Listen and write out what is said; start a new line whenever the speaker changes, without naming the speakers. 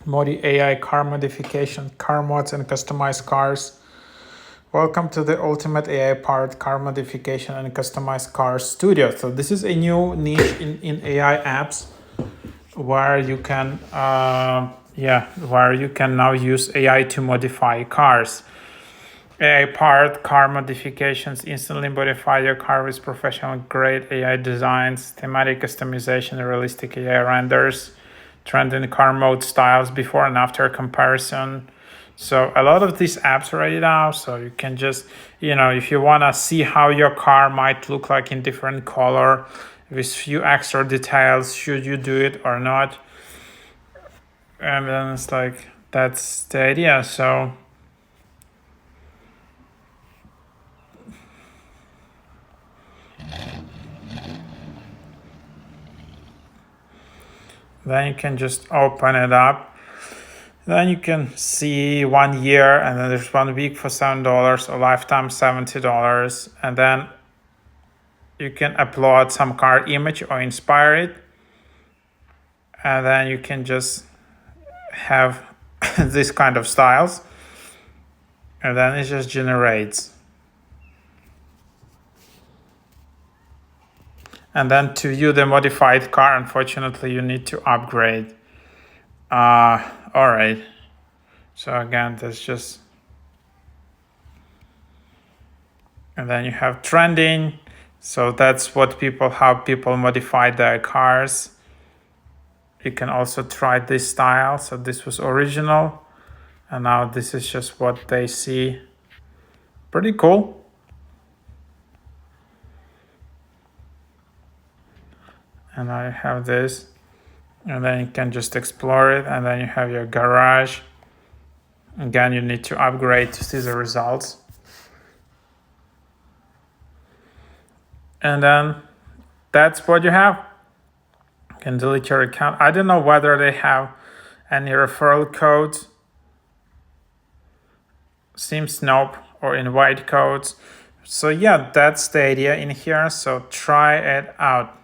Mody AI car modification, car mods and customized cars. Welcome to the ultimate AI powered car modification and customized cars studio. So this is a new niche in AI apps where you can where you can now use AI to modify cars. AI powered car modifications instantly modify your car with professional grade AI designs, thematic customization, realistic AI renders, trending car mode styles, before and after comparison. So a lot of these apps right now, so you can just, if you want to see how your car might look like in different color with few extra details, should you do it or not? And then it's like, that's the idea. So then you can just open it up. Then you can see 1 year, and then there's 1 week for $7, a lifetime $70, and then you can upload some car image or inspire it, and then you can just have this kind of styles, and then it just generates. And then to view the modified car, unfortunately, you need to upgrade. All right. So again, that's just, and then you have trending. So that's how people modify their cars. You can also try this style. So this was original, and now this is just what they see. Pretty cool. And now you have this, and then you can just explore it, and then you have your garage. Again, you need to upgrade to see the results. And then that's what you have. You can delete your account. I don't know whether they have any referral codes. Seems nope, or invite codes. So yeah, that's the idea in here. So try it out.